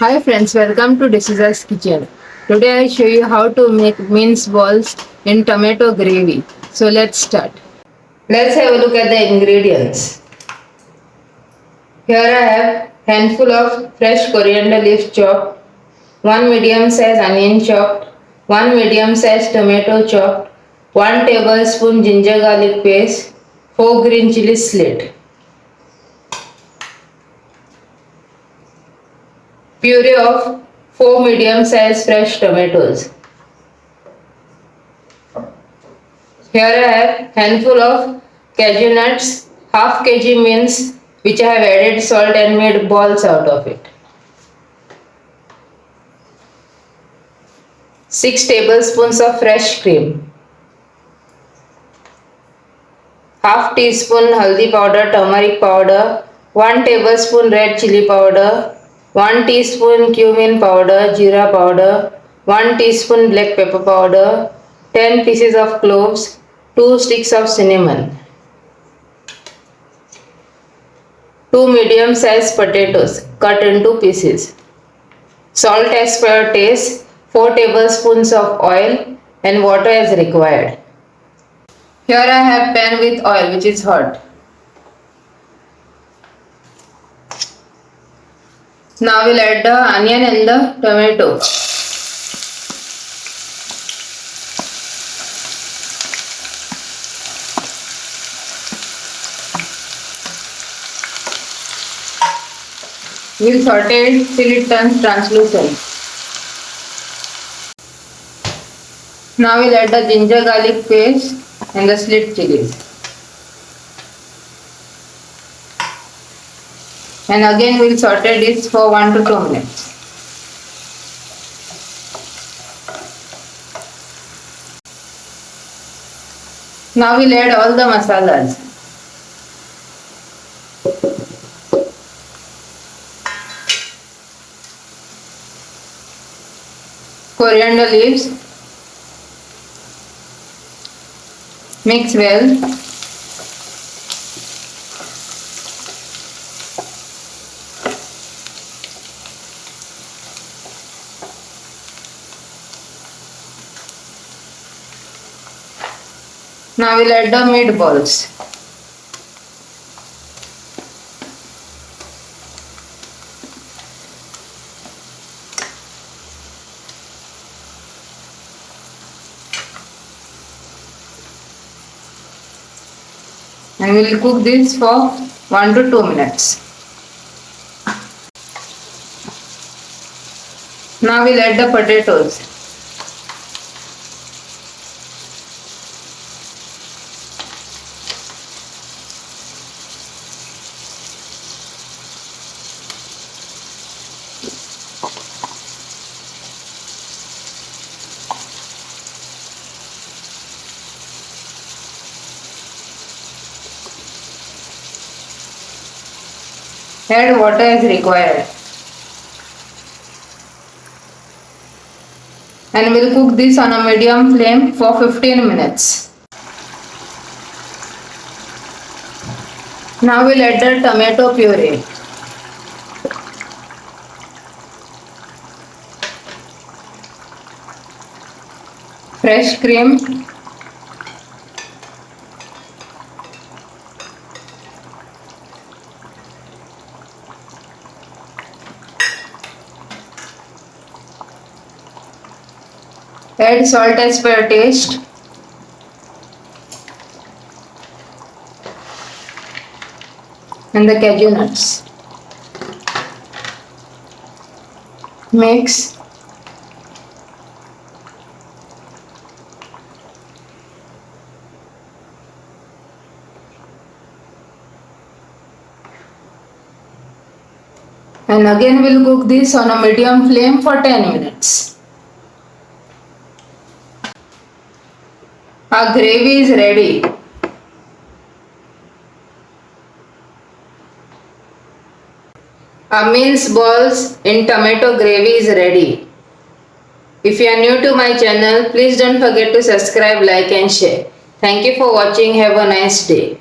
Hi friends, welcome to Dsouza's kitchen. Today I show you how to make mince balls in tomato gravy. So let's start. Let's have a look at the ingredients. Here I have handful of fresh coriander leaves chopped, 1 medium size onion chopped, 1 medium size tomato chopped, 1 tablespoon ginger garlic paste, 4 green chilies slit. Puree of 4 medium-sized fresh tomatoes. Here I have handful of cashew nuts, half kg mince which I have added salt and made balls out of it. 6 tablespoons of fresh cream. Half teaspoon haldi powder, turmeric powder, 1 tablespoon red chili powder, 1 teaspoon cumin powder, jeera powder, 1 teaspoon black pepper powder, 10 pieces of cloves, 2 sticks of cinnamon, 2 medium sized potatoes cut into pieces, salt as per taste, 4 tablespoons of oil and water as required. Here I have pan with oil which is hot. Now we'll add the onion and the tomato. We'll saute it till it turns translucent. Now we'll add the ginger garlic paste and the slit chilies. And again we'll saute this for 1 to 2 minutes. Now we'll add all the masalas. Coriander leaves. Mix well. Now we'll add the meatballs. And we'll cook this for 1 to 2 minutes. Now we'll add the potatoes. Add water as required. And we'll cook this on a medium flame for 15 minutes. Now we'll add the tomato puree. Fresh cream. Add salt as per taste. And the cashew nuts. Mix. And again we'll cook this on a medium flame for 10 minutes. Our gravy is ready. Our mince balls in tomato gravy is ready. If you are new to my channel, please don't forget to subscribe, like and share. Thank you for watching. Have a nice day.